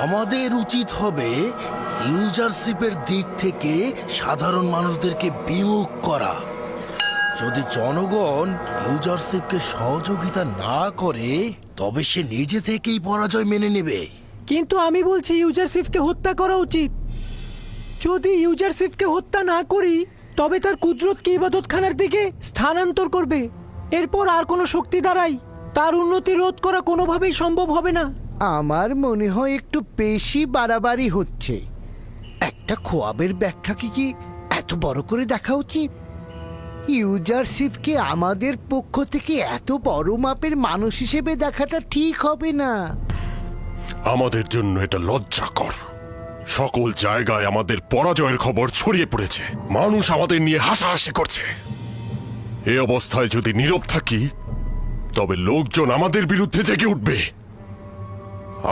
আমাদের উচিত হবে ইউজারশিপের দিক থেকে সাধারণ মানুষদেরকে বিমুখ করা। যদি জনগণ ইউজারশিপকে সহযোগিতা না করে তবে সে নিজে থেকেই পরাজয় মেনে নেবে। কিন্তু আমি বলছি ইউজারশিপকে হত্যা করা উচিত। যদি ইউজারশিপকে হত্যা না করি তবে তার কুদরতকে ইবাদতখানার দিকে স্থানান্তর করবে। এরপর আর কোনো শক্তি দ্বারাই তার উন্নতি রোধ করা কোনোভাবেই সম্ভব হবে না। আমার মনে হয় একটু বেশি বাড়াবাড়ি হচ্ছে। একটা খোয়াবের ব্যাখ্যাকে কি এত বড় করে দেখা উচিত? ইউজারশিপকে আমাদের পক্ষ থেকে এত বড় মাপের মানুষ হিসেবে দেখাটা ঠিক হবে না। আমাদের জন্য এটা লজ্জাকর। সকল জায়গায় আমাদের পরাজয়ের খবর ছড়িয়ে পড়েছে, মানুষ আমাদের নিয়ে হাসাহাসি করছে। এই অবস্থায় যদি নীরব থাকি তবে লোকজন আমাদের বিরুদ্ধে জেগে উঠবে।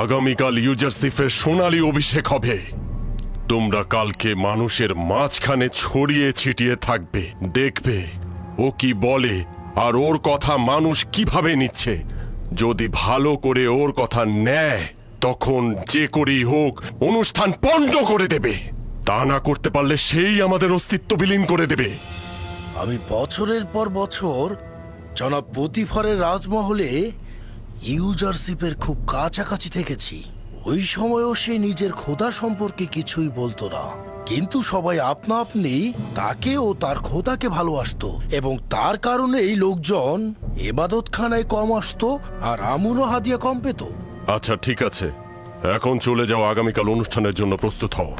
আগামীকাল ইউজারশিপের সোনালী অভিষেক হবে। তোমরা কালকে মানুষের মাঝখানে ছড়িয়ে ছিটিয়ে থাকবে, দেখবে ও কি বলে আর ওর কথা মানুষ কিভাবে নিচ্ছে। যদি ভালো করে ওর কথা নেয় তখন যে করেই হোক অনুষ্ঠান পণ্ড করে দেবে। তা না করতে পারলে সেই আমাদের অস্তিত্ব বিলীন করে দেবে। আমি বছরের পর বছর জনাব প্রতিফারের রাজমহলে ইউজারশিপের খুব কাছাকাছি থেকেছি। ওই সময়ও সে নিজের খোদা সম্পর্কে কিছুই বলতো না, কিন্তু সবাই আপনা আপনি তাকে ও তার খোদাকে ভালোবাসতো এবং তার কারণে এই লোকজন ইবাদতখানায় কম আসতো আর আমুন ও হাদিয়া কম পেত। আচ্ছা ঠিক আছে, এখন চলে যাও, আগামীকাল অনুষ্ঠানের জন্য প্রস্তুত হও।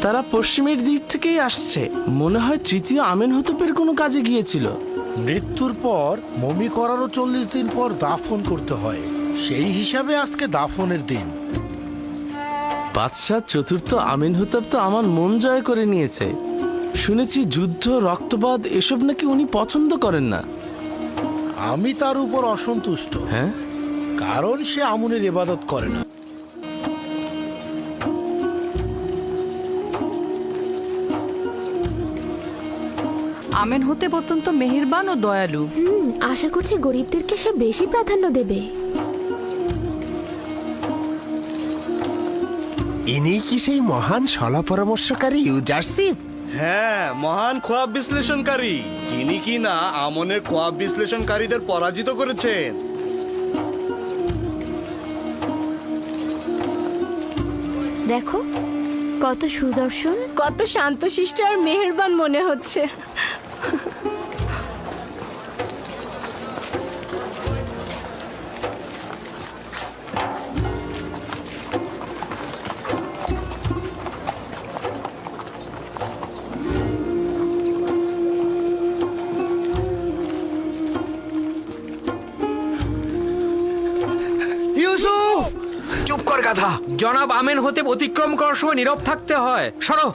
তারা পশ্চিমের দিক থেকেই আসছে। মনে হয় তৃতীয় আমেনহতপের কোনো কাজে গিয়েছিল। মৃত্যুর পর মমি করারও 40 দিন পর দাফন করতে হয়, সেই হিসাবে আজকে দাফনের দিন। বাদশাহ চতুর্থ আমেনহতপ তো আমার মন জয় করে নিয়েছে। শুনেছি যুদ্ধ, রক্তপাত এসব নাকি উনি পছন্দ করেন না। আমি তার উপর অসন্তুষ্ট, হ্যাঁ, কারণ সে আমুনের ইবাদত করে না। আমেনহতেপ অত্যন্ত মেহেরবান ও দয়ালু। আশা করছি গরিবদেরকে সে বেশি প্রাধান্য দেবে। ইনি কি সেই মহান সলা পরামর্শকারী ইউজারশিপ? হ্যাঁ, মহান খোয়াব বিশ্লেষণকারী, যিনি কি না আমনের খোয়াব বিশ্লেষণকারীদের পরাজিত করেছেন। দেখো কত সুদর্শন, কত শান্তশিষ্ট আর মেহেরবান মনে হচ্ছে। চুপ কর গাধা। জনাব আমেনহতেপ অতিক্রম করার সময় নীরব থাকতে হয়। সরো।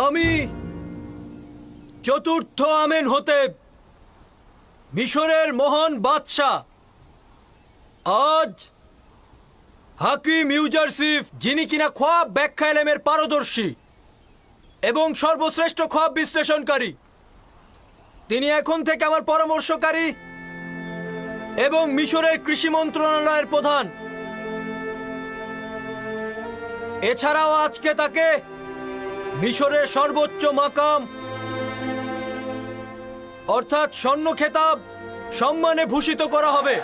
আমি চতুর্থ আমেনহোতেব, মিশরের মহান বাদশাহ, আজ হাকিম ইউজারসিফ, যিনি কিনা খোয়াব ব্যাখ্যা এলেমের পারদর্শী এবং সর্বশ্রেষ্ঠ খোয়াব বিশ্লেষণকারী, তিনি এখন থেকে আমার পরামর্শকারী এবং মিশরের কৃষি মন্ত্রণালয়ের প্রধান। এছাড়াও আজকে তাকে মিশরের সর্বোচ্চ মাকাম অর্থাৎ স্বর্ণ খেতাব সম্মানে ভূষিত করা হবে।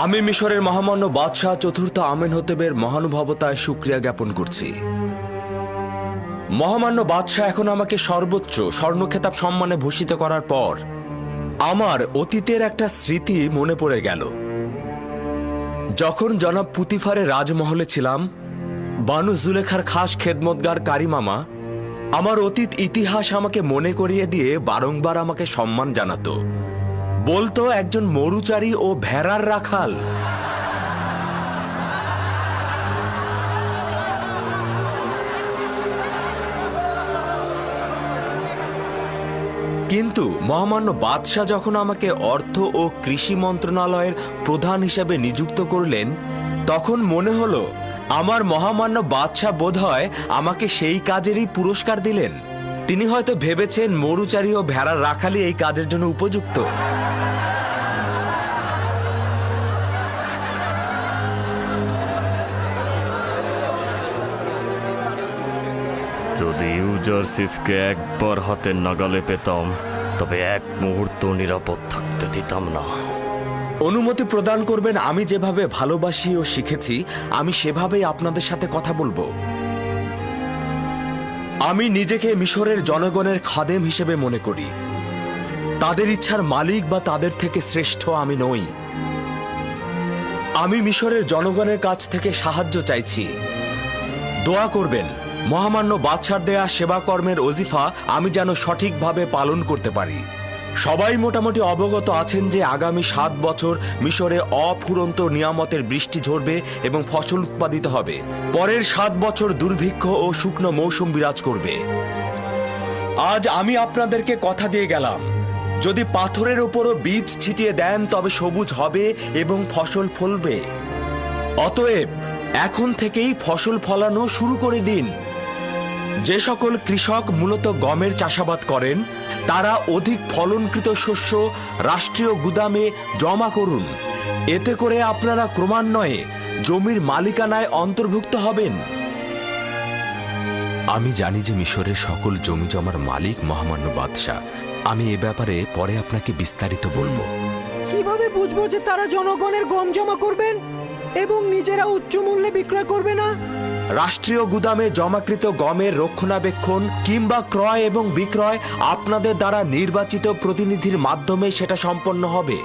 আমি মিশরের মহামান্য বাদশাহ চতুর্থ আমেনহোতেবের মহানুভবতায় শুকরিয়া জ্ঞাপন করছি। মহামান্য বাদশাহ এখন আমাকে সর্বোচ্চ স্বর্ণ খেতাব সম্মানে ভূষিত করার পর আমার অতীতের একটা স্মৃতি মনে পড়ে গেল। যখন জনাব পুতিফারের রাজমহলে ছিলাম, বানু জুলেখার খাস খেদমতগার কারিমামা আমার অতীত ইতিহাস আমাকে মনে করিয়ে দিয়ে বারংবার আমাকে সম্মান জানাতো। বলতো একজন মরুচারী ও ভেড়ার রাখাল। কিন্তু মহামান্য বাদশাহ যখন আমাকে অর্থ ও কৃষি মন্ত্রণালয়ের প্রধান হিসেবে নিযুক্ত করলেন, তখন মনে হলো আমার মহামান্য বাদশাহ বোধহয় আমাকে সেই কাজেরই পুরস্কার দিলেন। তিনি হয়তো ভেবেছেন মরুচারী ও ভেড়ার রাখালই এই কাজের জন্য উপযুক্ত। যদি ইউজারসিফকে একবার হাতের নাগালে পেতাম, তবে এক মুহূর্ত নিরাপদ থাকতে দিতাম না। অনুমতি প্রদান করবেন, আমি যেভাবে ভালোবাসি ও শিখেছি আমি সেভাবেই আপনাদের সাথে কথা বলবো। আমি নিজেকে মিশরের জনগণের খাদেম হিসেবে মনে করি। তাদের ইচ্ছার মালিক বা তাদের থেকে শ্রেষ্ঠ আমি নই। আমি মিশরের জনগণের কাছ থেকে সাহায্য চাইছি। দোয়া করবেন মহামান্য বাদশার দেয়া সেবা কর্মের ওজিফা আমি যেন সঠিকভাবে পালন করতে পারি। সবাই মোটামুটি অবগত আছেন যে আগামী 7 বছর মিশরে অফুরন্ত নিয়ামতের বৃষ্টি ঝরবে এবং ফসল উৎপাদিত হবে। পরের 7 বছর দুর্ভিক্ষ ও শুকনো মৌসুম বিরাজ করবে। আজ আমি আপনাদেরকে কথা দিয়ে গেলাম, যদি পাথরের উপরও বীজ ছিটিয়ে দেন তবে সবুজ হবে এবং ফসল ফলবে। অতএব এখন থেকেই ফসল ফলানো শুরু করে দিন। যে সকল কৃষক মূলত গমের চাষাবাদ করেন তারা অধিক ফলনকৃত শস্য রাষ্ট্রীয় গুদামে জমা করুন। এতে করে আপনারা ক্রমান্বয়ে জমির মালিকানায় অন্তর্ভুক্ত হবেন। আমি জানি যে মিশরের সকল জমি জমার মালিক মহামান্য বাদশাহ। আমি এ ব্যাপারে পরে আপনাকে বিস্তারিত বলবো। কিভাবে বুঝবো যে তারা জনগণের গম জমা করবেন এবং নিজেরা উচ্চ মূল্যে বিক্রয় করবে না? রাষ্ট্রীয় গুদামে জমাকৃত গমের রক্ষণাবেক্ষণ কিংবা ক্রয় এবং বিক্রয় আপনাদের দ্বারা নির্বাচিত প্রতিনিধির মাধ্যমে সেটা সম্পন্ন হবে।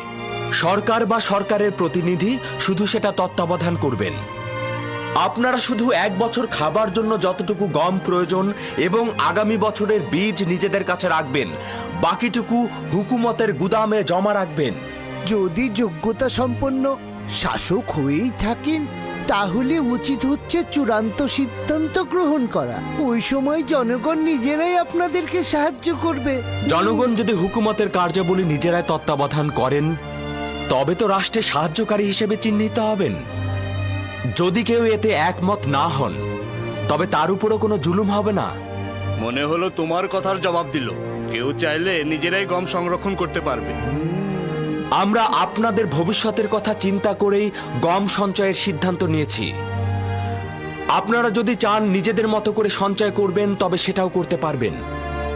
সরকার বা সরকারের প্রতিনিধি শুধু সেটা তত্ত্বাবধান করবেন। আপনারা শুধু 1 বছর খাবার জন্য যতটুকু গম প্রয়োজন এবং আগামী বছরের বীজ নিজেদের কাছে রাখবেন, বাকিটুকু হুকুমতের গুদামে জমা রাখবেন। যদি যোগ্যতা সম্পন্ন শাসক হয়েই থাকেন তাহলে উচিত হচ্ছে চূড়ান্ত সিদ্ধান্ত গ্রহণ করা। ওই সময় জনগণ নিজেরাই আপনাদেরকে সাহায্য করবে। জনগণ যদি হুকুমতের কার্যাবলী নিজেরাই তত্ত্বাবধান করেন তবে তো রাষ্ট্রের সাহায্যকারী হিসেবে চিহ্নিত হবেন। যদি কেউ এতে একমত না হন তবে তার উপরও কোনো জুলুম হবে না। মনে হলো তোমার কথার জবাব দিল। কেউ চাইলে নিজেরাই গম সংরক্ষণ করতে পারবে। আমরা আপনাদের ভবিষ্যতের কথা চিন্তা করেই গম সঞ্চয়ের সিদ্ধান্ত নিয়েছি। আপনারা যদি চান নিজেদের মতো করে সঞ্চয় করবেন তবে সেটাও করতে পারবেন,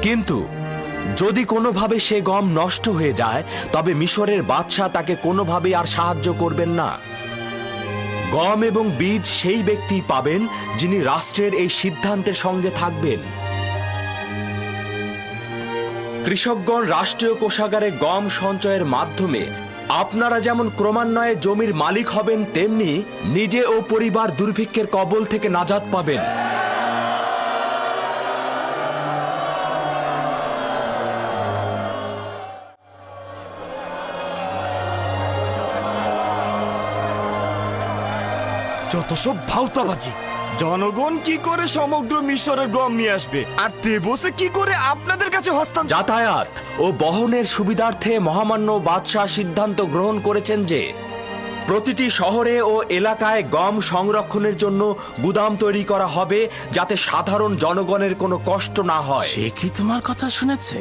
কিন্তু যদি কোনোভাবে সে গম নষ্ট হয়ে যায় তবে মিশরের বাদশাহ তাকে কোনোভাবেই আর সাহায্য করবেন না। গম এবং বীজ সেই ব্যক্তি পাবেন যিনি রাষ্ট্রের এই সিদ্ধান্তের সঙ্গে থাকবেন। কৃষকগণ রাষ্ট্রীয় কোষাগারে গম সঞ্চয়ের মাধ্যমে আপনারা যেমন ক্রমান্বয়ে জমির মালিক হবেন, তেমনি নিজে ও পরিবার দুর্ভিক্ষের কবল থেকে নাজাত পাবেন। যত সব ভাউতাবাজি! জনগণ কি করে সমগ্র মিশরের গম নিয়ে আসবে, আর তেবসে কি করে আপনাদের কাছে হস্তান্তর? যাতায়াত ও বহনের সুবিধার্থে মহামান্য বাদশাহ সিদ্ধান্ত গ্রহণ করেছেন যে প্রতিটি শহরে ও এলাকায় গম সংরক্ষণের জন্য গুদাম তৈরি করা হবে, যাতে সাধারণ জনগণের কোনো কষ্ট না হয়। সে কি তোমার কথা শুনেছে?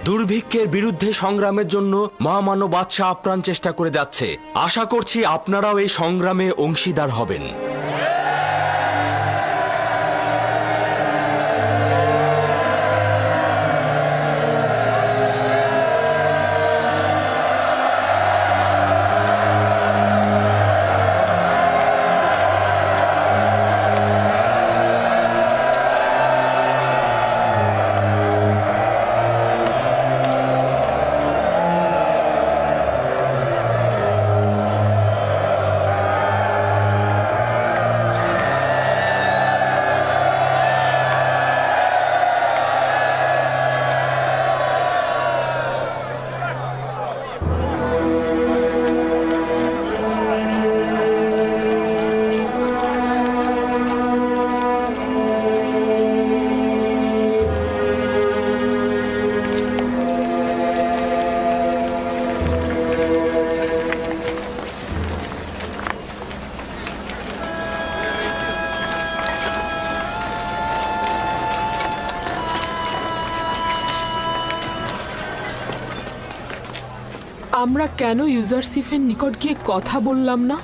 দুর্ভিক্ষের বিরুদ্ধে সংগ্রামের জন্য মহামান্য বাদশাহ আপ্রাণ চেষ্টা করে যাচ্ছে। আশা করছি আপনারাও এই সংগ্রামে অংশীদার হবেন। আমরা কেন ইউজারসিফের নিকট গিয়ে কথা বললাম না?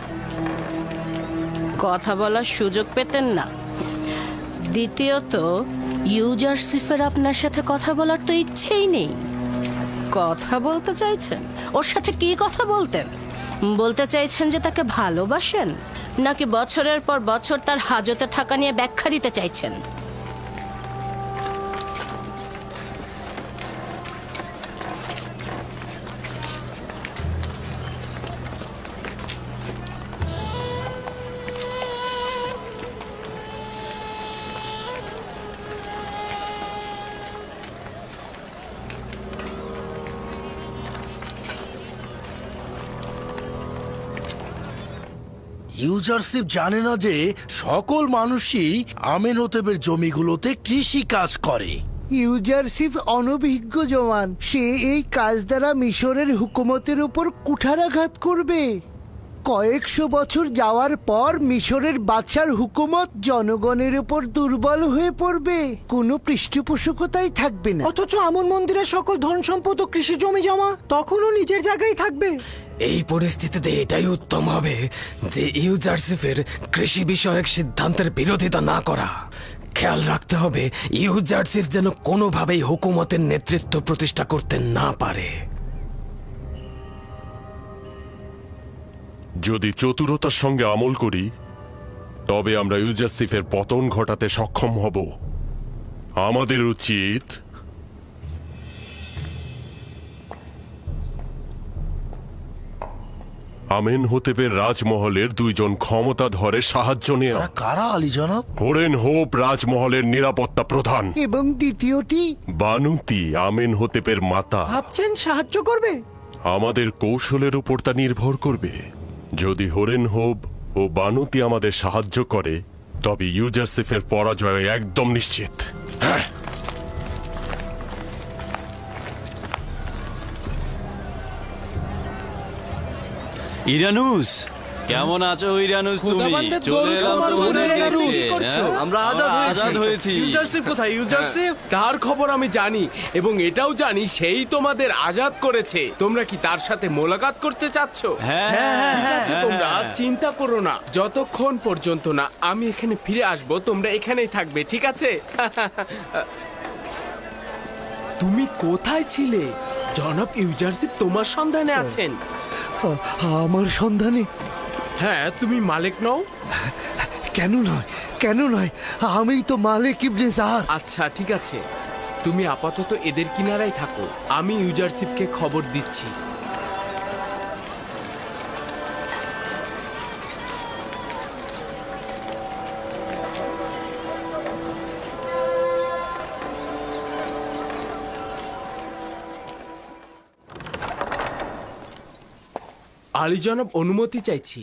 কথা বলার সুযোগ পেতেন না। দ্বিতীয়ত, ইউজারসিফের আপনার সাথে কথা বলার তো ইচ্ছেই নেই। কথা বলতে চাইছেন? ওর সাথে কি কথা বলতেন? বলতে চাইছেন যে তাকে ভালোবাসেন, নাকি বছরের পর বছর তার হাজতে থাকা নিয়ে ব্যাখ্যা দিতে চাইছেন? ইউজারশিপ জানে না যে সকল মানুষই আমেনহোতেবের জমিগুলোতে কৃষি কাজ করে। ইউজারশিপ অনভিজ্ঞ জওয়ান, সে এই কাজ দ্বারা মিশরের হুকুমতের উপর কুঠারাঘাত করবে। কয়েকশো বছর যাওয়ার পর মিশরের বাদশার হুকুমত জনগণের উপর দুর্বল হয়ে পড়বে, কোনো পৃষ্ঠপোষকতাই থাকবে না। অথচ আমন মন্দিরের সকল ধন সম্পদ ও কৃষি জমি জমা তখনও নিজের জায়গায় থাকবে। এই পরিস্থিতিতে এটাই উত্তম হবে যে ইউজারসিফের কৃষি বিষয়ক সিদ্ধান্তের বিরোধিতা না করা। খেয়াল রাখতে হবে ইউজারসিফ যেন কোনোভাবেই হুকুমতের নেতৃত্ব প্রতিষ্ঠা করতে না পারে। যদি চতুরতার সঙ্গে আমল করি তবে আমরা ইউজারসিফের পতন ঘটাতে সক্ষম হব। আমাদের উচিত আমেনহোতেবের রাজমহলের দুইজন ক্ষমতাধরের সাহায্য নেওয়া। কারা আলী জনাব? হোরেনহোপ রাজমহলের নিরাপত্তা প্রধান, এবং দ্বিতীয়টি বানুতি আমেনহোতেবের মাতা। ভাবছেন সাহায্য করবে? আমাদের কৌশলের উপর তা নির্ভর করবে। যদি হোরেনহোপ ও বানুতি আমাদের সাহায্য করে, তবে ইউজারসিফের পরাজয় একদম নিশ্চিত। হ্যাঁ, ইরানুস, কেমন আছো ইরানুস? তুমি চলে এলাম তোমাদের দেখতে। আমরা আজাদ হয়েছি। ইউজারশিপ কোথায়? ইউজারশিপ তার খবর আমি জানি এবং এটাও জানি সেই তোমাদের আজাদ করেছে। তোমরা কি তার সাথে মোলাকাত করতে চাচ্ছ? ঠিক আছে, তোমরা চিন্তা করো না, যতক্ষণ পর্যন্ত না আমি এখানে ফিরে আসব তোমরা এখানেই থাকবে, ঠিক আছে? তুমি কোথায় ছিলে? জনাব ইউজারশিপ তোমার সন্ধানে আছেন। আমার সন্ধানে? হ্যাঁ, তুমি মালিক নও? কেন নয়, কেন নয়, আমিই তো মালিক ইবনে জাহার। আচ্ছা ঠিক আছে, তুমি আপাতত এদের কিনারায় থাকো, আমি ইউজারশিপকে খবর দিচ্ছি। আলী জনাব, অনুমতি চাইছি।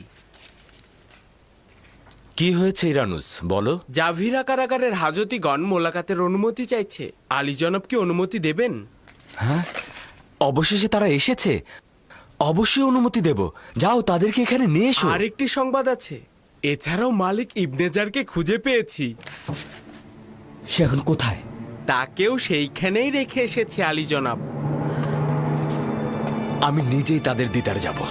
কি হয়েছে ইরানুস, বলো। জাভিরা কারাগারের হাজতিগণ মোলাকাতের অনুমতি চাইছে। আলী জনাব কি অনুমতি দেবেন? হ্যাঁ, অবশেষে তারা এসেছে, অবশ্যই অনুমতি দেব। যাও, তাদেরকে এখানে নিয়ে এসো। আরেকটি সংবাদ আছে, এছাড়াও মালিক ইবনেজারকে খুঁজে পেয়েছি। সে এখন কোথায়? তাকেও সেইখানেই রেখে এসেছে আলী জনাব। আমি নিজেই তাদের দিদার যাব।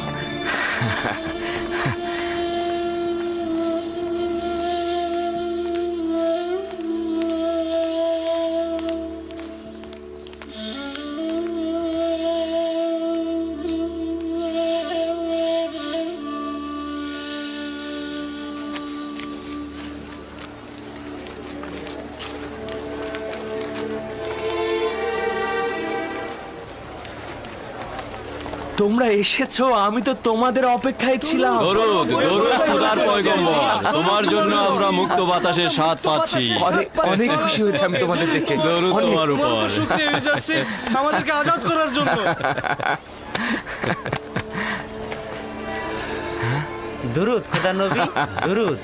তোমরা এসেছো, আমি তো তোমাদের অপেক্ষায় ছিলাম। খোদার পয়গম্বর, তোমার জন্য আমরা মুক্ত বাতাসের স্বাদ পাচ্ছি। অনেক খুশি হয়েছে আমি তোমাদের দেখে। দরুদ তোমার উপর। শুকরিয়া ইউজারশিপ, আমাদেরকে আজাদ করার জন্য। দুরুদ খোদা নবী, দুরুদ।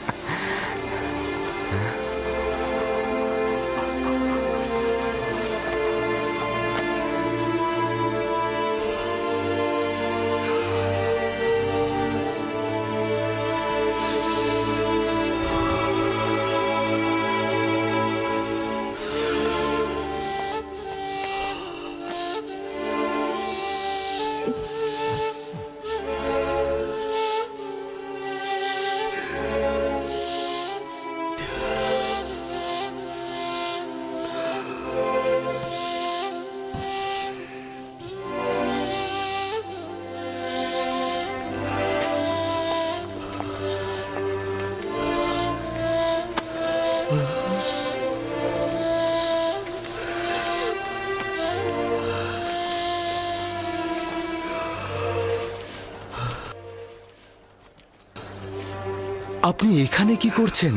আপনি এখানে কি করছেন?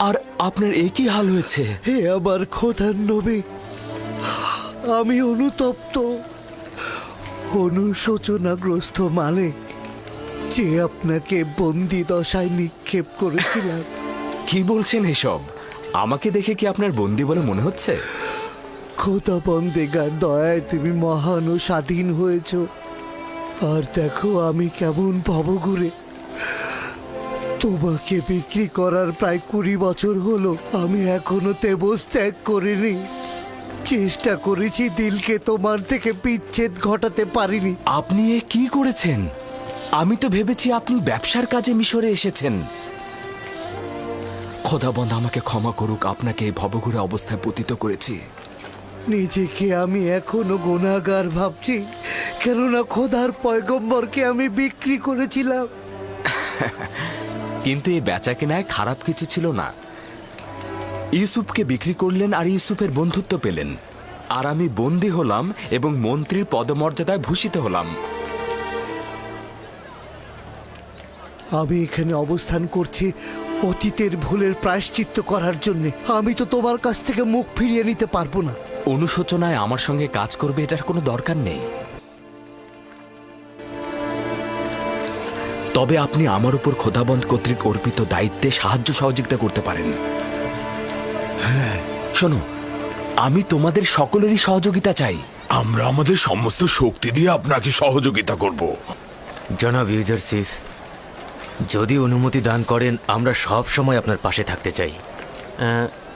আর আপনার একই হাল হয়েছে? হে আমার খোদার নবী, আমি অনুতপ্ত, অনুশোচনাগ্রস্ত মালিক, যে আপনাকে বন্দি দশায় নিক্ষেপ করেছিলাম। কি বলছেন এসব? আমাকে দেখে কি আপনার বন্দি বলে মনে হচ্ছে? খোদা বন্দেগার দয়ায় তুমি মহান ও স্বাধীন হয়েছ। আর দেখো আমি কেমন ভবঘুরে। তোমাকে বিক্রি করার প্রায় 20 বছর হলো, আমি এখনো তেবস ত্যাগ করিনি। চেষ্টা করেছি দিলকে তোমার থেকে বিচ্ছেদ ঘটাতে পারিনি। আপনি এ কি করেছেন? আমি তো ভেবেছি আপনি ব্যবসার কাজে মিশরে এসেছেন। খোদাবন্ধ আমাকে ক্ষমা করুক, আপনাকে এই ভবঘুরে অবস্থায় পতিত করেছি। নিজেকে আমি এখনো গুনাহগার ভাবছি, কেননা খোদার পয়গম্বরকে আমি বিক্রি করেছিলাম। কিন্তু এই বেচাকেনায় খারাপ কিছু ছিল না। ইউসুফকে বিক্রি করলেন আর ইউসুফের বন্ধুত্ব পেলেন, আর আমি বন্দী হলাম এবং মন্ত্রীর পদমর্যাদায় ভূষিত হলাম। আমি এখানে অবস্থান করছি অতীতের ভুলের প্রায়শ্চিত্ত করার জন্য। আমি তো তোমার কাছ থেকে মুখ ফিরিয়ে নিতে পারবো না। অনুশোচনায় আমার সঙ্গে কাজ করবে এটার কোনো দরকার নেই। তবে আপনি আমার উপর খোদাবন্ধ কর্তৃক অর্পিত দায়িত্বে সাহায্য সহযোগিতা করতে পারেন। হ্যাঁ শোনো, আমি তোমাদের সকলেরই সহযোগিতা চাই। আমরা আমাদের সমস্ত শক্তি দিয়ে আপনাকে সহযোগিতা করব। জনাব ইউজারসিফ, যদি অনুমতি দান করেন আমরা সব সময় আপনার পাশে থাকতে চাই।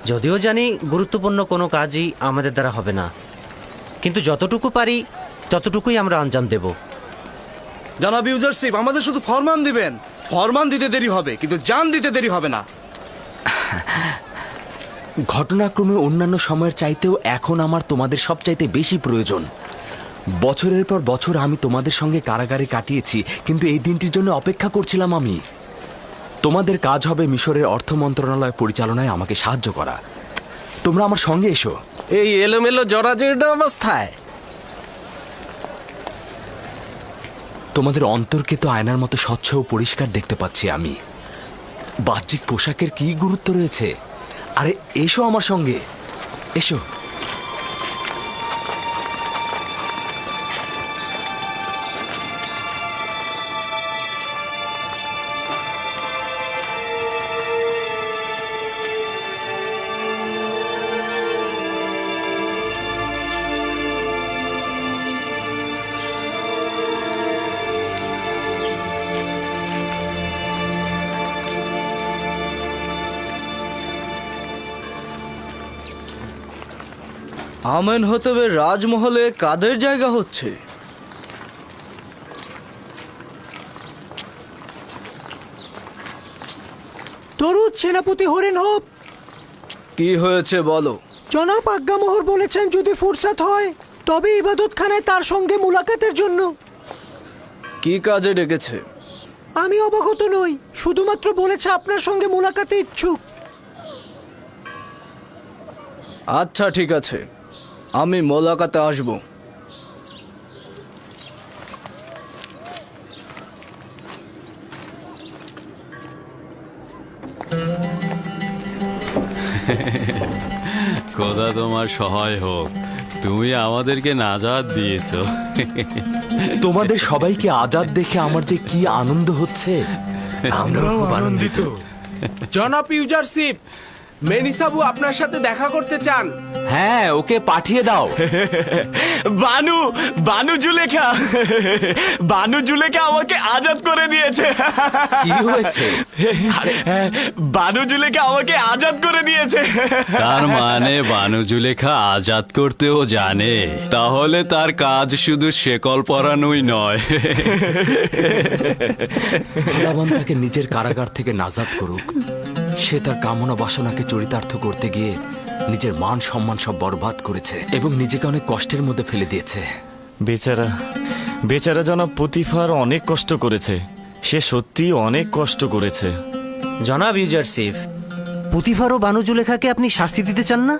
যদিও জানি গুরুত্বপূর্ণ কোনো কাজই আমাদের দ্বারা হবে না, কিন্তু যতটুকু পারি ততটুকুই আমরা আঞ্জাম দেব। জনাব ইউজারশিপ, আমাদের শুধু ফরমান দিবেন। ফরমান দিতে দেরি হবে, কিন্তু জান দিতে দেরি হবে না। ঘটনাক্রমে অন্যান্য সময়ের চাইতেও এখন আমার তোমাদের সবচাইতে বেশি প্রয়োজন। বছরের পর বছর আমি তোমাদের সঙ্গে কারাগারে কাটিয়েছি, কিন্তু এই দিনটির জন্য অপেক্ষা করছিলাম আমি। তোমাদের কাজ হবে মিশরের অর্থ মন্ত্রণালয় পরিচালনায় আমাকে সাহায্য করা। তোমরা আমার সঙ্গে এসো। এই এলোমেলো জরাজীর্ণ অবস্থায় তোমাদের অন্তরকে তো আয়নার মতো স্বচ্ছ ও পরিষ্কার দেখতে পাচ্ছি আমি। বাহ্যিক পোশাকের কি গুরুত্ব রয়েছে? আরে এসো আমার সঙ্গে, এসো। আমেনহতেবের রাজমহলে কাদের জায়গা হচ্ছে? তরুদ সেনাপতি হরেন হোপ। কি হয়েছে বলো? জনাব আজ্ঞামোহর বলেছেন যদি ফুরসাত হয় তবে ইবাদতখানায় তার সঙ্গে মুলাকাতের জন্য। কি কাজে ডেকেছে? আমি অবগত নই, শুধুমাত্র বলেছে আপনার সঙ্গে মুলাকাতে ইচ্ছুক। আচ্ছা ঠিক আছে, আমি মোলাকাতে আসব। খোদা তোমার সহায় হোক, তুমি আমাদেরকে নাজাত দিয়েছ। তোমাদের সবাইকে আজাদ দেখে আমার যে কি আনন্দ হচ্ছে। আমরাও আনন্দিত। জনাব ইউজারশিপ, মেনিসাবু আপনার সাথে দেখা করতে চান। হ্যাঁ, ওকে পাঠিয়ে দাও। বানু জুলেখা আমাকে আজাদ করে দিয়েছে। কি হয়েছে? বানু জুলেখা আমাকে আজাদ করে দিয়েছে। তার মানে বানু জুলেখা আজাদ করতেও জানে, তাহলে তার কাজ শুধু শেকল পরানোই নয়। খোদাবন তাকে নিজের কারাগার থেকে নাজাদ করুক। সে তার কামনা বাসনাকে চরিতার্থ করতে গিয়ে নিজের মান সম্মান সব বরবাদ করেছে এবং নিজেকে অনেক কষ্টের মধ্যে ফেলে দিয়েছে। বেচারা জনাব পুতিফার অনেক কষ্ট করেছে, সে সত্যি অনেক কষ্ট করেছে। জনাব ইউজারশিপ, পুতিফার ও বানু জুলেখাকে আপনি শাস্তি দিতে চান না?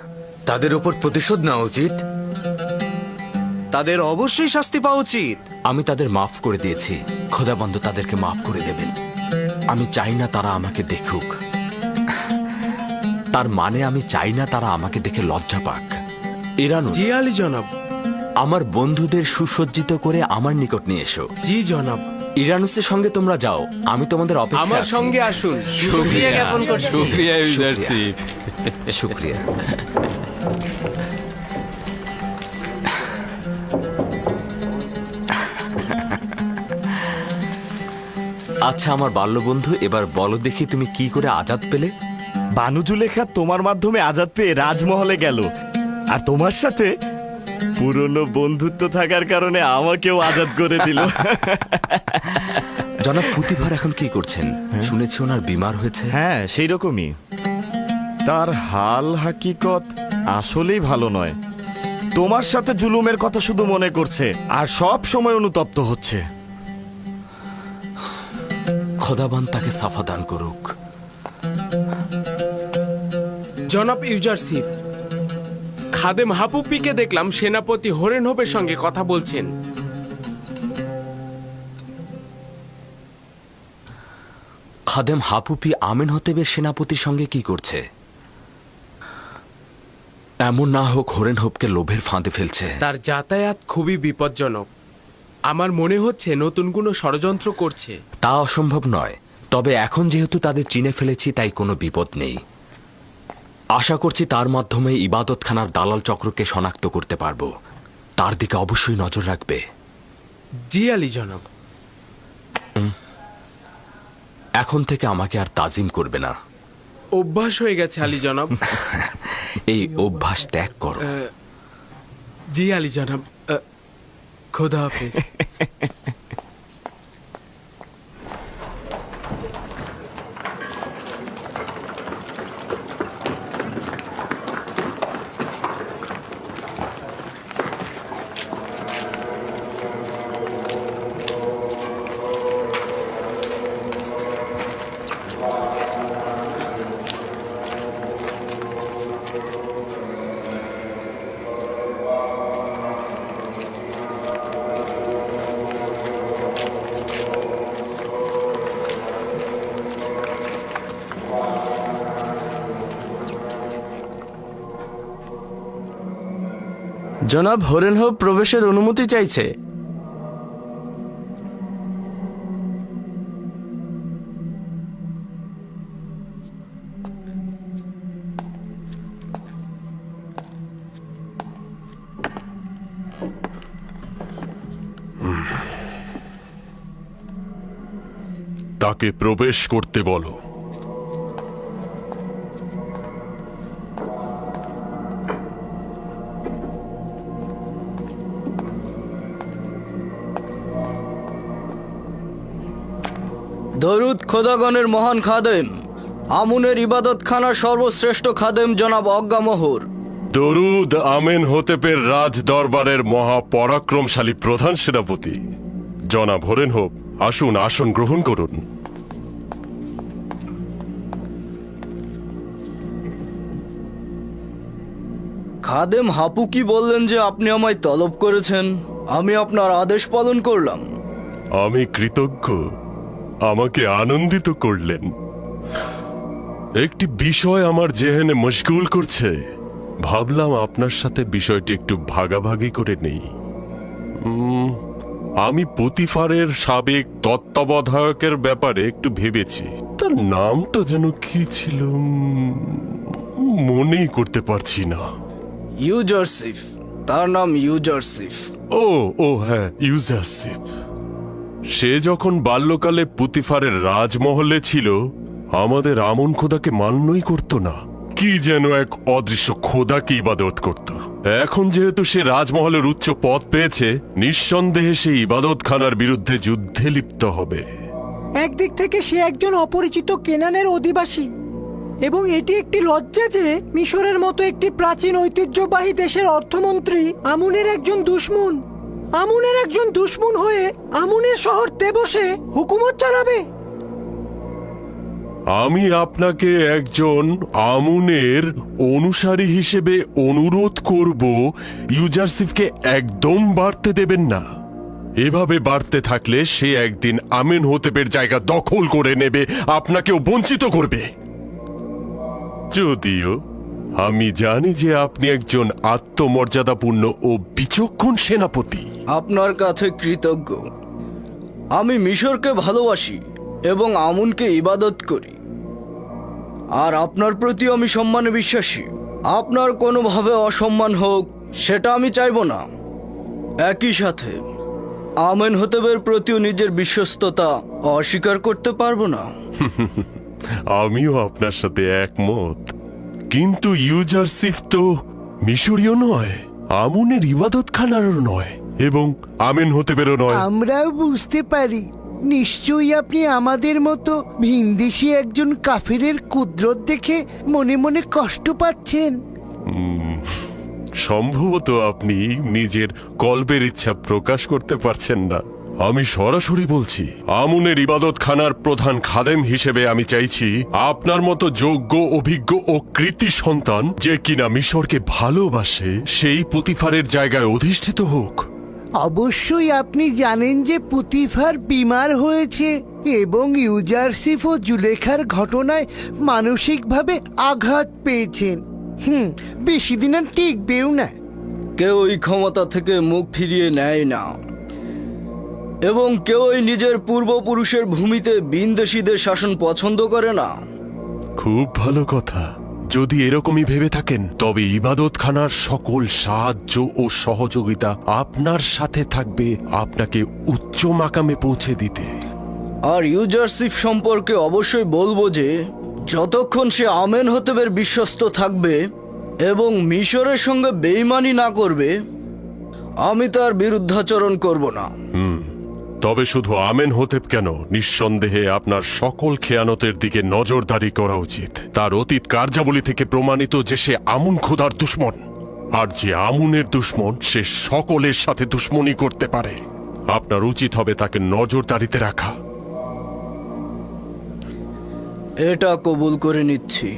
তাদের উপর প্রতিশোধ নেওয়া উচিত। তাদের অবশ্যই শাস্তি পাওয়া উচিত। আমি তাদের মাফ করে দিয়েছি, খোদাবন্ধ তাদেরকে মাফ করে দেবেন। আমি চাই না তারা আমাকে দেখুক। তার মানে আমি চাই না তারা আমাকে দেখে লজ্জা পাক। ইরানুস, জি আলী জনাব। আমার বন্ধুদের সুসজ্জিত করে আমার নিকট নিয়ে এসো। জি জনাব। ইরানুসের সঙ্গে তোমরা যাও, আমি তোমাদের অপেক্ষায় আমার আছি। সঙ্গে আসুন। শুকরিয়া জ্ঞাপন করছি। শুকরিয়া ইউজারশিপ। শুকরিয়া। আচ্ছা আমার বাল্যবন্ধু, এবার বলো দেখি তুমি কি করে আজাদ পেলে? বানু জুলেখা তোমার মাধ্যমে আজাদ পেয়ে রাজমহলে গেল, আর তোমার সাথে পুরনো বন্ধুত্ব থাকার কারণে আমাকেও আজাদ করে দিল। জনাব পুতিফার এখন কি করছেন? শুনেছি ওনার বিমার হয়েছে। হ্যাঁ, সেই রকমই। তার হাল হাকিকত আসলেই ভালো নয়। তোমার সাথে জুলুমের কথা শুধু মনে করছে আর সব সময় অনুতপ্ত হচ্ছে। খোদাবান তাকে সাফা দান করুক। জনাব ইউজারশিপ, খাদেম হাপুপিকে দেখলাম সেনাপতি হরেন হোপের সঙ্গে কথা বলছেন। খাদেম হাপুপি আমেনহতেবের সেনাপতির সঙ্গে কি করছে? এমন না হোক হরেন হোপকে লোভের ফাঁদে ফেলছে। তার যাতায়াত খুবই বিপজ্জনক। আমার মনে হচ্ছে নতুন কোনো ষড়যন্ত্র করছে। তা অসম্ভব নয়, তবে এখন যেহেতু তাদের চিনে ফেলেছি তাই কোনো বিপদ নেই। আশা করছি তার মাধ্যমে ইবাদতখানার দালাল চক্রকে শনাক্ত করতে পারবো। তার দিকে অবশ্যই নজর রাখবে। জি আলী জনাব। এখন থেকে আমাকে আর তাজিম করবে না। অভ্যাস হয়ে গেছে আলী জনাব। এই অভ্যাস ত্যাগ করো। জি আলী জনাব। খোদা হাফেজ। জনাব হরেনহোপ প্রবেশের অনুমতি চাইছে। তাকে প্রবেশ করতে বলো। দরুদ খোদাগণের মহান খাদেম, আমুনের ইবাদতখানার সর্বশ্রেষ্ঠ খাদেম জনাব অজ্ঞামোহর। দরুদ আমেন হোতেপের রাজ দরবারের মহাপরাক্রমশালী প্রধান সেনাপতি জনাব হরেনহোপ, আসুন আসন গ্রহণ করুন। খাদেম হাপু কি বললেন যে আপনি আমায় তলব করেছেন? আমি আপনার আদেশ পালন করলাম। আমি কৃতজ্ঞ, আমাকে আনন্দিত করলেন। একটি বিষয় আমার জেহেনে মশগুল করছে, ভাবলাম আপনার সাথে বিষয়টি একটু ভাগাভাগি করে নেই। আমি পুতিফারের সাবেক তত্ত্বাবধায়কের ব্যাপারে একটু ভেবেছি। তার নামটা যেন কি ছিল, মনেই করতে পারছি না। ইউজারসিফ, তার নাম ইউজারসিফ। ও হ্যাঁ, ইউজারসিফ। সে যখন বাল্যকালে পুতিফারের রাজমহলে ছিল, আমাদের আমন খোদাকে মান্যই করত না, কি যেন এক অদৃশ্য খোদাকে ইবাদত করত। এখন যেহেতু সে রাজমহলের উচ্চ পদ পেয়েছে, নিঃসন্দেহে সে ইবাদতখানার বিরুদ্ধে যুদ্ধে লিপ্ত হবে। একদিক থেকে সে একজন অপরিচিত কেনানের অধিবাসী, এবং এটি একটি লজ্জা যে মিশরের মতো একটি প্রাচীন ঐতিহ্যবাহী দেশের অর্থমন্ত্রী আমুনের একজন দুশমন হয়ে আমুনের শহর তেবসে হুকুমত চালাবে। আমি আপনাকে একজন আমুনের অনুসারী হিসেবে অনুরোধ করব, ইউজারসিফকে একদম বাড়তে দেবেন না। এভাবে বাড়তে থাকলে সে একদিন আমেন হোতেপের জায়গা দখল করে নেবে, আপনাকেও বঞ্চিত করবে। যদিও আমি জানি যে আপনি একজন আত্মমর্যাদাপূর্ণ ও বিচক্ষণ সেনাপতি। আপনার কাছে কৃতজ্ঞ। আমি মিশরকে ভালোবাসি এবং আমুনকে ইবাদত করি, আর আপনার প্রতি আমি সম্মানে বিশ্বাসী। আপনার কোনোভাবে অসম্মান হোক সেটা আমি চাইব না। একই সাথে আমেন হোতেবের প্রতিও নিজের বিশ্বস্ততা অস্বীকার করতে পারবো না। আমিও আপনার সাথে একমত, কিন্তু ইউজারসিফ তো মিশরীয় নয়, আমুনের ইবাদতখানারও নয়, এবং আমেন হোতেবেরও নয়। আমরাও বুঝতে পারি, নিশ্চয়ই আপনি আমাদের মতো ভিনদেশী একজন কাফিরের কুদরত দেখে মনে মনে কষ্ট পাচ্ছেন। সম্ভবত আপনি নিজের কল্পের ইচ্ছা প্রকাশ করতে পারছেন না। আমি সরাসরি বলছি, আমুনের ইবাদতখানার প্রধান খাদেম হিসেবে আমি চাইছি আপনার মতো যোগ্য, অভিজ্ঞ ও কৃতি সন্তান, যে কিনা মিশরকে ভালোবাসে, সেই পুতিফারের জায়গায় অধিষ্ঠিত হোক। অবশ্যই আপনি জানেন যে পুতিফার বিমার হয়েছে এবং ইউজারসিফ ও জুলেখার ঘটনায় মানসিকভাবে আঘাত পেয়েছেন। বেশি দিন আর টিকবেও না। কেউ এই ক্ষমতা থেকে মুখ ফিরিয়ে নেয় না। এবং কেউই নিজের পূর্বপুরুষের ভূমিতে বিন্দেশীদের শাসন পছন্দ করে না। খুব ভালো কথা। যদি এরকমই ভেবে থাকেন তবে ইবাদতখানার সকল সাহায্য ও সহযোগিতা আপনার সাথে থাকবে আপনাকে উচ্চ মাকামে পৌঁছে দিতে। আর ইউজারশিপ সম্পর্কে অবশ্যই বলবো যে যতক্ষণ সে আমেনহোতেবের বিশ্বস্ত থাকবে এবং মিশরের সঙ্গে বেইমানি না করবে, আমি তার বিরুদ্ধাচরণ করব না। তবে শুধু আমেনহোতেব কেন, নিঃসন্দেহে আপনার সকল খেয়ানতের দিকে নজরদারি করা উচিত। তার অতীত কার্যাবলী থেকে প্রমাণিত যে সে আমুন খোদার দুশমন, আর যে আমুনের দুশমন সে সকলের সাথে দুশমনি করতে পারে। আপনার উচিত হবে তাকে নজরদারিতে রাখা। এটা কবুল করে নিচ্ছি।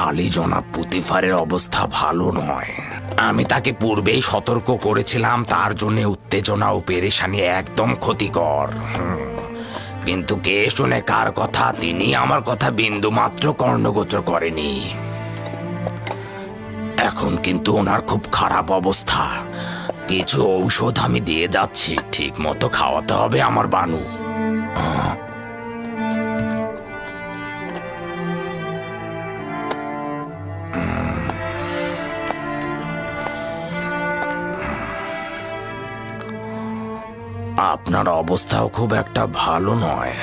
আলী জনাব পুতিফারের অবস্থা ভালো নয়। আমি তাকে পূর্বেই সতর্ক করেছিলাম তার জন্য উত্তেজনা ও পেরেশানি একদম ক্ষতিকর। কিন্তু কে শুনে কার কথা, তিনি আমার কথা বিন্দু মাত্র কর্ণগোচর করেনি। এখন কিন্তু ওনার খুব খারাপ অবস্থা। কিছু ঔষধ আমি দিয়ে যাচ্ছি, ঠিক মতো খাওয়াতে হবে আমার বানু। আপনার অবস্থাও খুব একটা ভালো নয়।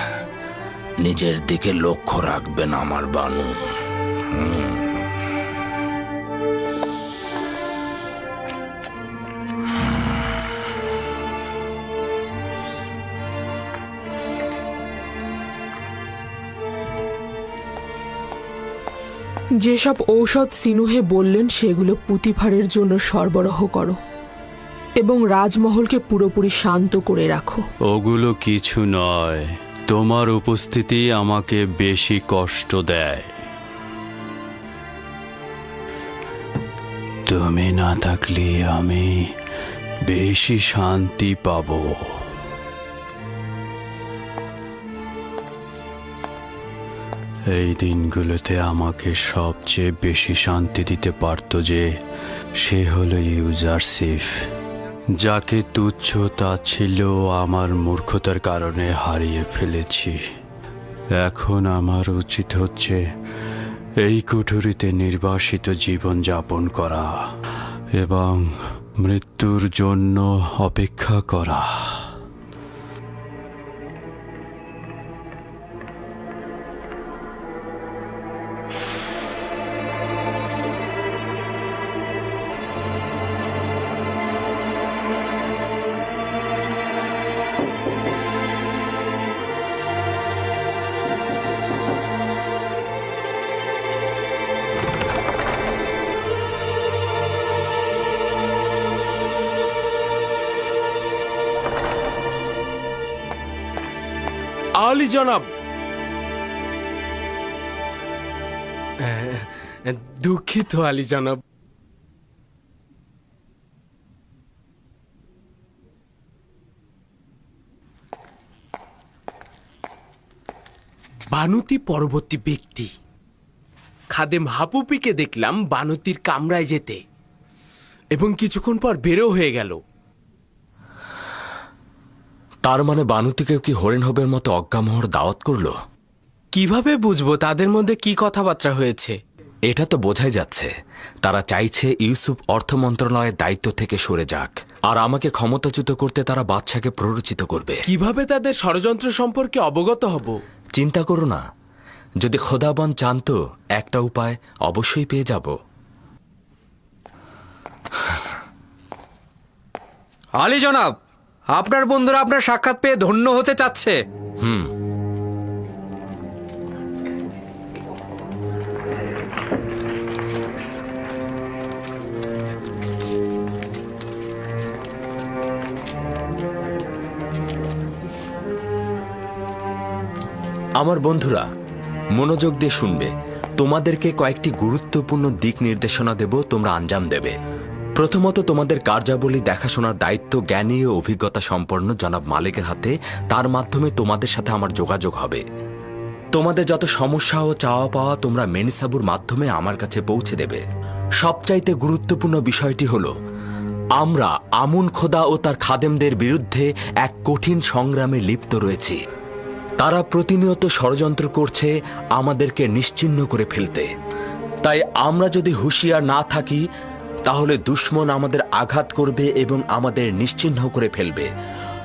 নিজের দিকে লক্ষ্য রাখবেন আমার বানু। যেসব ঔষধ সিনুহে বললেন সেগুলো পুতিফারের জন্য সরবরাহ করো এবং রাজমহলকে পুরোপুরি শান্ত করে রাখো। ওগুলো কিছু নয়, তোমার উপস্থিতি আমাকে বেশি কষ্ট দেয়। তুমি না থাকলে আমি বেশি শান্তি পাবো। এই দিনগুলোতে আমাকে সবচেয়ে বেশি শান্তি দিতে পারত যে সে হলো ইউজারশিফ, যাকে তুচ্ছ তাচ্ছিল্য আমার মূর্খতার কারণে হারিয়ে ফেলেছি। এখন আমার উচিত হচ্ছে এই কুঠুরিতে নির্বাসিত জীবন যাপন করা এবং মৃত্যুর জন্য অপেক্ষা করা। আলী জনাব, দুঃখিত আলী জনাব। বানুতি পরবর্তী ব্যক্তি। খাদেম হাপুপিকে দেখলাম বানুতির কামরায় যেতে এবং কিছুক্ষণ পর বেরো হয়ে গেল। তার মানে বানুতিকেও কি হরিণহবের মতো অজ্ঞামহর দাওয়াত করলো? কিভাবে বুঝবো তাদের মধ্যে কি কথাবার্তা হয়েছে? এটা তো বোঝাই যাচ্ছে তারা চাইছে ইউসুফ অর্থ মন্ত্রণালয়ের দায়িত্ব থেকে সরে যাক, আর আমাকে ক্ষমতাচ্যুত করতে তারা বাদশাকে প্ররোচিত করবে। কিভাবে তাদের ষড়যন্ত্র সম্পর্কে অবগত হব? চিন্তা করো না, যদি খোদাবন চান তো একটা উপায় অবশ্যই পেয়ে যাব। আলী জনাব, আপনার বন্ধুরা আপনার সাক্ষাৎ পেয়ে ধন্য হতে চাচ্ছে। আমার বন্ধুরা, মনোযোগ দিয়ে শুনবে। তোমাদেরকে কয়েকটি গুরুত্বপূর্ণ দিক নির্দেশনা দেব, তোমরা আঞ্জাম দেবে। প্রথমত, তোমাদের কার্যাবলী দেখাশোনার দায়িত্ব জ্ঞানী ও অভিজ্ঞতা সম্পন্ন জনাব মালিকের হাতে। তার মাধ্যমে তোমাদের সাথে আমার যোগাযোগ হবে। তোমাদের যত সমস্যা ও চাওয়া পাওয়া তোমরা মেনিসাবুর মাধ্যমে আমার কাছে পৌঁছে দেবে। সবচাইতে গুরুত্বপূর্ণ বিষয়টি হলো, আমরা আমুন খোদা ও তার খাদেমদের বিরুদ্ধে এক কঠিন সংগ্রামে লিপ্ত রয়েছি। তারা প্রতিনিয়ত ষড়যন্ত্র করছে আমাদেরকে নিশ্চিহ্ন করে ফেলতে। তাই আমরা যদি হুঁশিয়ার না থাকি তাহলে দুশমন আমাদের আঘাত করবে এবং আমাদের নিশ্চিহ্ন করে ফেলবে।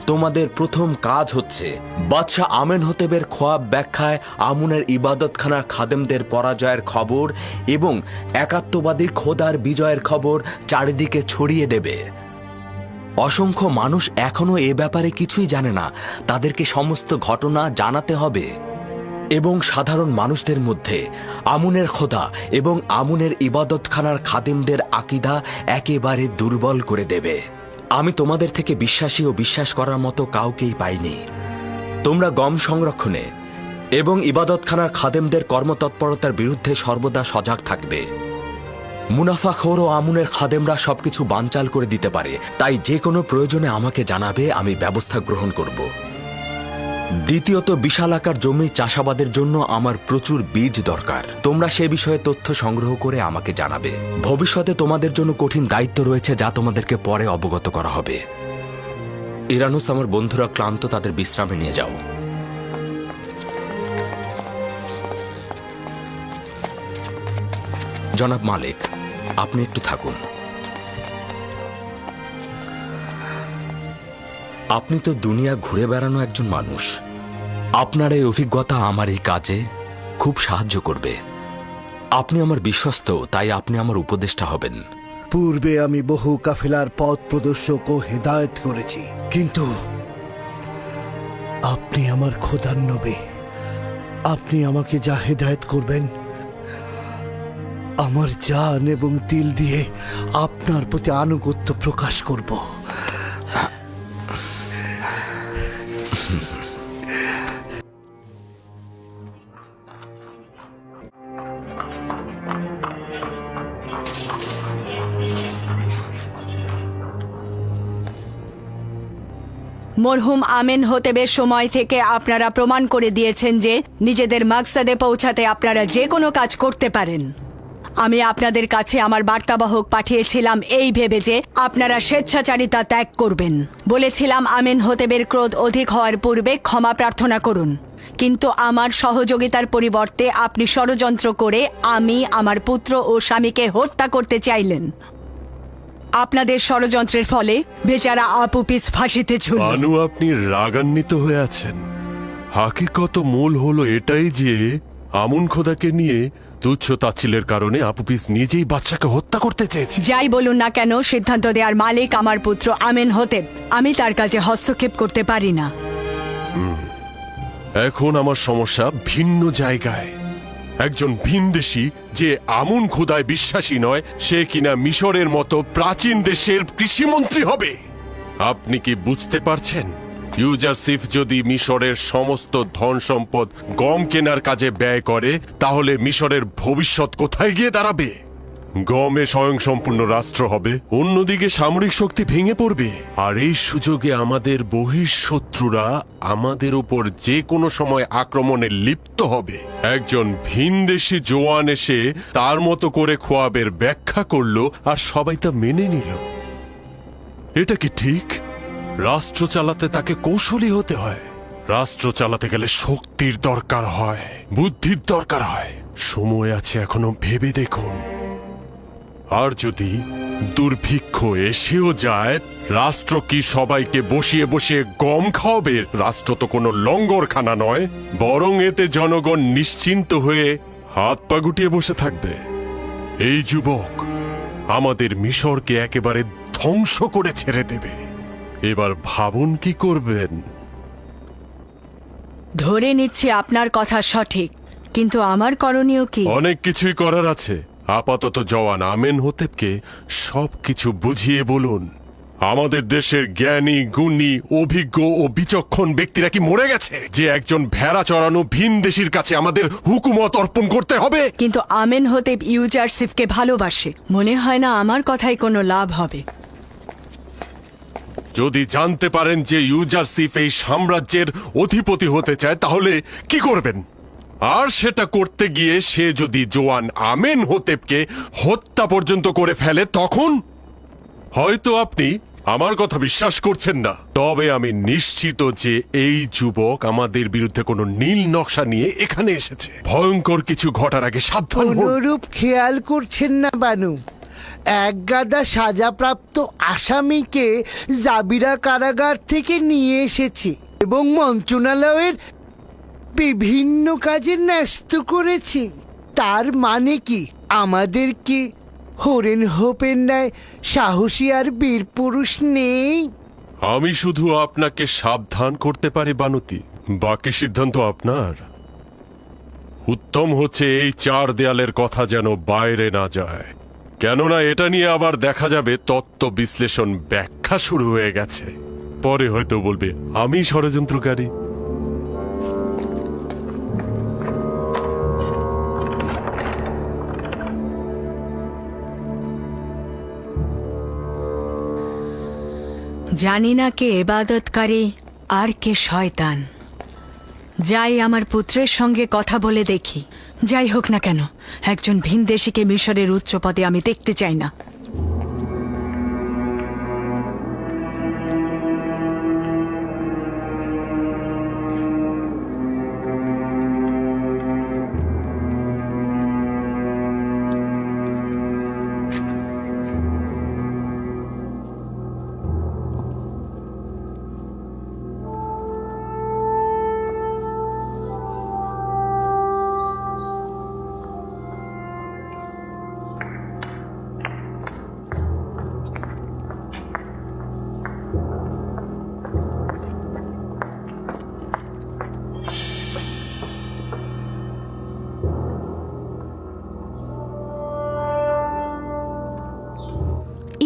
তোমাদের প্রথম কাজ হচ্ছে বাদশাহ আমেনহোতেবের খোয়াব ব্যাখ্যায় আমুনের ইবাদতখানার খাদেমদের পরাজয়ের খবর এবং একাত্মবাদী খোদার বিজয়ের খবর চারিদিকে ছড়িয়ে দেবে। অসংখ্য মানুষ এখনো এ ব্যাপারে কিছুই জানে না, তাদেরকে সমস্ত ঘটনা জানাতে হবে এবং সাধারণ মানুষদের মধ্যে আমুনের খোদা এবং আমুনের ইবাদতখানার খাদেমদের আকীদা একেবারে দুর্বল করে দেবে। আমি তোমাদের থেকে বিশ্বাসী ও বিশ্বাস করার মতো কাউকেই পাইনি। তোমরা গম সংরক্ষণে এবং ইবাদতখানার খাদেমদের কর্মতৎপরতার বিরুদ্ধে সর্বদা সজাগ থাকবে। মুনাফাখোর ও আমুনের খাদেমরা সবকিছু বানচাল করে দিতে পারে, তাই যে কোনো প্রয়োজনে আমাকে জানাবে, আমি ব্যবস্থা গ্রহণ করব। দ্বিতীয়ত, বিশাল আকার জমি চাষাবাদের জন্য আমার প্রচুর বীজ দরকার। তোমরা সে বিষয়ে তথ্য সংগ্রহ করে আমাকে জানাবে। ভবিষ্যতে তোমাদের জন্য কঠিন দায়িত্ব রয়েছে, যা তোমাদেরকে পরে অবগত করা হবে। ইরানুস, আমার বন্ধুরা ক্লান্ত, তাদের বিশ্রামে নিয়ে যাও। জনাব মালিক, আপনি একটু থাকুন। আপনি তো দুনিয়া ঘুরে বেড়ানো একজন মানুষ। আপনার এই অভিজ্ঞতা আমার এই কাজে খুব সাহায্য করবে। আপনি আমার বিশ্বস্ত, তাই আপনি আমার উপদেষ্টা হবেন। পূর্বে আমি বহু কাফেলার পথ প্রদর্শক ও হেদায়েত করেছি, কিন্তু আপনি আমার খোদার নবী। আপনি আমাকে যা হেদায়েত করবেন, আমার জান এবং দিল দিয়ে আপনার প্রতি আনুগত্য প্রকাশ করব। মরহুম আমেনহোতেবের সময় থেকে আপনারা প্রমাণ করে দিয়েছেন যে নিজেদের মাকসাদে পৌঁছাতে আপনারা যে কোনো কাজ করতে পারেন। আমি আপনাদের কাছে আমার বার্তাবাহক পাঠিয়েছিলাম এই ভেবে যে আপনারা স্বেচ্ছাচারিতা ত্যাগ করবেন। বলেছিলাম আমেনহোতেবের ক্রোধ অধিক হওয়ার পূর্বে ক্ষমা প্রার্থনা করুন, কিন্তু আমার সহযোগিতার পরিবর্তে আপনি ষড়যন্ত্র করে আমি আমার পুত্র ও স্বামীকে হত্যা করতে চাইলেন। আপনাদের ষড়যন্ত্রের ফলে বেচারা আপুপিস ফাঁসিতে ঝুলল। বানু, আপনি রাগান্বিত হয়ে আছেন। হাকিকত মূল হলো এটাই যে আমুন খোদাকে নিয়ে তুচ্ছ তাচ্ছিলের কারণে আপুপিস নিজেই বাচ্চাকে হত্যা করতে চেয়েছে। যাই বলুন না কেন, সিদ্ধান্ত দেওয়ার মালিক আমার পুত্র আমেনহোতেব। আমি তার কাজে হস্তক্ষেপ করতে পারি না। এখন আমার সমস্যা ভিন্ন জায়গায়। একজন ভিনদেশী যে আমুন খোদায় বিশ্বাসী নয়, সে কিনা মিশরের মতো প্রাচীন দেশের কৃষিমন্ত্রী হবে। আপনি কি বুঝতে পারছেন? ইউজারসিফ যদি মিশরের সমস্ত ধন সম্পদ গম কেনার কাজে ব্যয় করে, তাহলে মিশরের ভবিষ্যৎ কোথায় গিয়ে দাঁড়াবে? গমে স্বয়ংসম্পূর্ণ রাষ্ট্র হবে, অন্যদিকে সামরিক শক্তি ভেঙে পড়বে, আর এই সুযোগে আমাদের বহিঃশত্রুরা আমাদের উপর যে কোনো সময় আক্রমণে লিপ্ত হবে। একজন ভিনদেশী জওয়ান এসে তার মতো করে খোয়াবের ব্যাখ্যা করলো, আর সবাই তা মেনে নিল। এটা কি ঠিক? রাষ্ট্র চালাতে তাকে কৌশলী হতে হয়। রাষ্ট্র চালাতে গেলে শক্তির দরকার হয়, বুদ্ধির দরকার হয়। সময় আছে এখনো, ভেবে দেখুন। আর যদি দুর্ভিক্ষ এসেও যায়, রাষ্ট্র কি সবাইকে বসিয়ে বসিয়ে গম খাওয়াবে? রাষ্ট্র তো কোনো লঙ্গরখানা নয়, বরং এতে জনগণ নিশ্চিন্ত হয়ে হাত পা গুটিয়ে বসে থাকবে। এই যুবক আমাদের মিশরকে একেবারে ধ্বংস করে ছেড়ে দেবে। এবার ভাবুন কি করবেন। ধরে নিচ্ছি আপনার কথা সঠিক, কিন্তু আমার করণীয় কি? অনেক কিছুই করার আছে। আপাতত জওয়ান আমেনহোতেপকে সবকিছু বুঝিয়ে বলুন। আমাদের দেশের জ্ঞানী, গুণী, অভিজ্ঞ ও বিচক্ষণ ব্যক্তিরা কি মরে গেছে যে একজন ভেড়া চড়ানো ভিনদেশীর কাছে আমাদের হুকুমত অর্পণ করতে হবে? কিন্তু আমেনহোতেপ ইউজারসিফকে ভালোবাসে, মনে হয় না আমার কথায় কোনো লাভ হবে। যদি জানতে পারেন যে ইউজারসিফ এই সাম্রাজ্যের অধিপতি হতে চায়, তাহলে কি করবেন? আর সেটা করতে গিয়ে সে যদি জোয়ান আমেনহোতেপকে হত্যা পর্যন্ত করে ফেলে, তখন হয়তো আপনি আমার কথা বিশ্বাস করছেন না। তবে আমি নিশ্চিত যে এই যুবক আমাদের বিরুদ্ধে কোনো নীল নকশা নিয়ে এখানে এসেছে। ভয়ঙ্কর কিছু ঘটার আগে সাবধান হন। অনুরূপ খেয়াল করছেন না বানু? এক গাদা সাজাপ্রাপ্ত আসামিকে জাবিরা কারাগার থেকে নিয়ে এসেছে এবং মন্ত্রণালয়ের বিভিন্ন কাজে ন্যস্ত করেছে। তার মানে কি আমাদের কি হরেন হোপের ন্যায় সাহসী আর বীর পুরুষ নেই? আমি শুধু আপনাকে সাবধান করতে পারি বানুতি, বাকি সিদ্ধান্ত আপনার। উত্তম হচ্ছে এই 4 দেয়ালের কথা যেন বাইরে না যায়, কেননা এটা নিয়ে আবার দেখা যাবে তত্ত্ব বিশ্লেষণ ব্যাখ্যা শুরু হয়ে গেছে। পরে হয়তো বলবে আমি ষড়যন্ত্রকারী। জানি না কে ইবাদতকারী আর কে শয়তান। যাই আমার পুত্রের সঙ্গে কথা বলে দেখি। যাই হোক না কেন, একজন ভিনদেশীকে মিশরের উচ্চ পদে আমি দেখতে চাই না।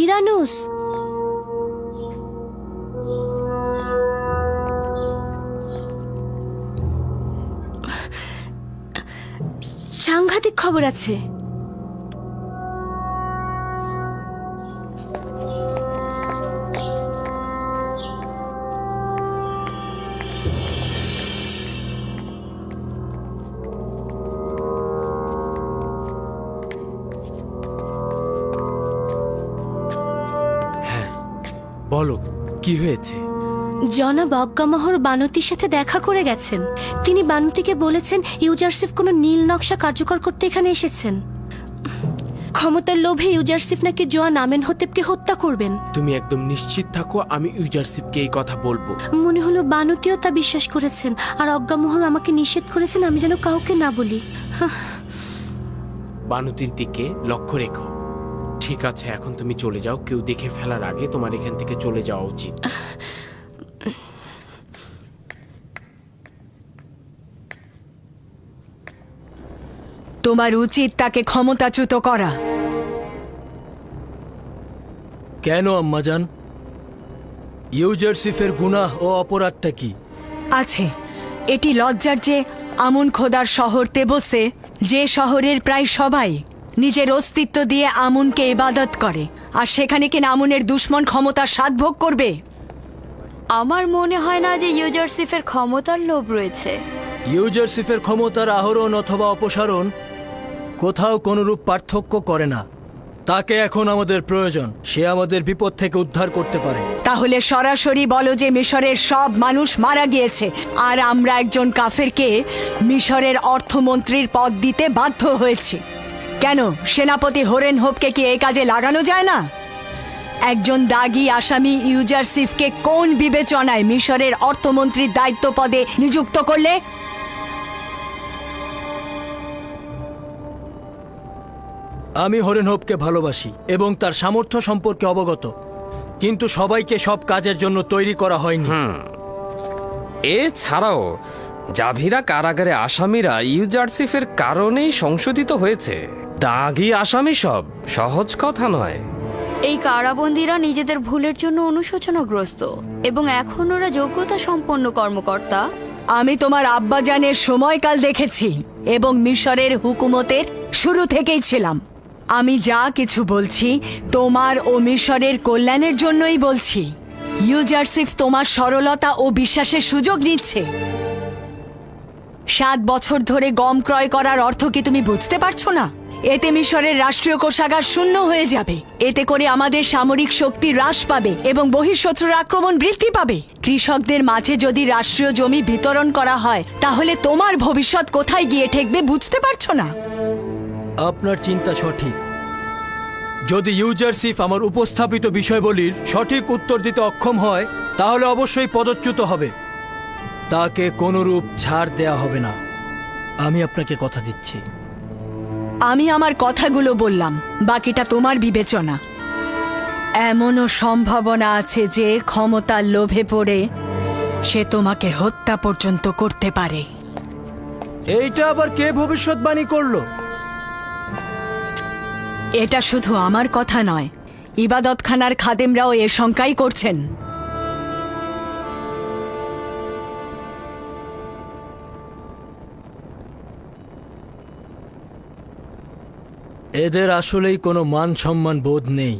ইরানুস, সাংঘাতিক খবর আছে। বলো কি হয়েছে? জনাব অজ্ঞামোহর বানতির সাথে দেখা করে গেছেন। তিনি বানতিকে বলেছেন ইউজারসিফ কোনো নীল নকশা কার্যকর করতে এখানে এসেছেন। ক্ষমতার লোভে ইউজারসিফ নাকি জোয়ান আমেনহোতেপকে হত্যা করবেন। তুমি একদম নিশ্চিত থাকো, আমি ইউজারসিফকে এই কথা বলবো। মনে হলো বানতিও তা বিশ্বাস করেছেন, আর অজ্ঞামোহর আমাকে নিষেধ করেছেন আমি যেন কাউকে না বলি। বানুতির দিকে লক্ষ্য রেখো। ঠিক আছে, এখন তুমি চলে যাও। কেউ দেখে ফেলার আগে তোমার এখান থেকে চলে যাওয়া উচিত। তোমার উচিত তাকে ক্ষমতাচ্যুত করা। কেন আম্মাজান? ইউজারসিফের গুনাহ ও অপরাধটা কি? আছে, এটি লজ্জার যে আমুন খোদার শহর তেবসে, যে শহরের প্রায় সবাই নিজের অস্তিত্ব দিয়ে আমুনকে ইবাদত করে, আর সেখানে কিনা আমুনের দুশ্মন ক্ষমতার স্বাদ ভোগ করবে। আমার মনে হয় না যে ইউজারসিফের ক্ষমতার লোভ রয়েছে। ইউজারসিফের ক্ষমতার আহরণ অথবা অপসারণ কোথাও কোনরূপ পার্থক্য করে না। তাকে এখন আমাদের প্রয়োজন। সে আমাদের বিপদ থেকে উদ্ধার করতে পারে। তাহলে সরাসরি বলো যে মিশরের সব মানুষ মারা গিয়েছে আর আমরা একজন কাফেরকে মিশরের অর্থমন্ত্রীর পদ দিতে বাধ্য হয়েছি। কেন সেনাপতি হোরেন হোপকে কি এই কাজে লাগানো যায় না? একজন দাগী আসামি ইউজারসিফকে কোন বিবেচনায় মিশরের অর্থমন্ত্রীর দায়িত্ব পদে নিযুক্ত করলে? আমি হরেন হোপকে ভালোবাসি এবং তার সামর্থ্য সম্পর্কে অবগত, কিন্তু সবাইকে সব কাজের জন্য তৈরি করা হয়নি। এছাড়াও জাভিরা কারাগারে আসামিরা ইউজারসিফের কারণেই সংশোধিত হয়েছে। দাগী আসামি সব সহজ কথা নয়। এই কারাবন্দীরা নিজেদের ভুলের জন্য অনুশোচনাগ্রস্ত এবং এখন ওরা যোগ্যতা সম্পন্ন কর্মকর্তা। আমি তোমার আব্বাজানের সময়কাল দেখেছি এবং মিশরের হুকুমতের শুরু থেকেই ছিলাম। আমি যা কিছু বলছি তোমার ও মিশরের কল্যাণের জন্যই বলছি। ইউজারসিফ তোমার সরলতা ও বিশ্বাসের সুযোগ নিচ্ছে। 7 বছর ধরে গম ক্রয় করার অর্থ কি তুমি বুঝতে পারছো না? এতে মিশরের রাষ্ট্রীয় কোষাগার শূন্য হয়ে যাবে। এতে করে আমাদের সামরিক শক্তি হ্রাস পাবে এবং বহিঃশত্রুর আক্রমণ বৃদ্ধি পাবে। কৃষকদের মাঝে যদি রাষ্ট্রীয় জমি বিতরণ করা হয় তাহলে তোমার ভবিষ্যৎ কোথায় গিয়ে ঠেকবে বুঝতে পারছো না? আপনার চিন্তা সঠিক। যদি ইউজারসিফ আমার উপস্থাপিত বিষয়বলির সঠিক উত্তর দিতে অক্ষম হয় তাহলে অবশ্যই পদচ্যুত হবে। তাকে কোনরূপ ছাড় দেয়া হবে না, আমি আপনাকে কথা দিচ্ছি। আমি আমার কথাগুলো বললাম, বাকিটা তোমার বিবেচনা। এমনও সম্ভাবনা আছে যে ক্ষমতার লোভে পড়ে সে তোমাকে হত্যা পর্যন্ত করতে পারে। এইটা আবার কে ভবিষ্যৎবাণী করলো? এটা শুধু আমার কথা নয়, ইবাদতখানার খাদেমরাও এ শঙ্কাই করছেন। এদের আসলেই কোনো মান সম্মান বোধ নেই।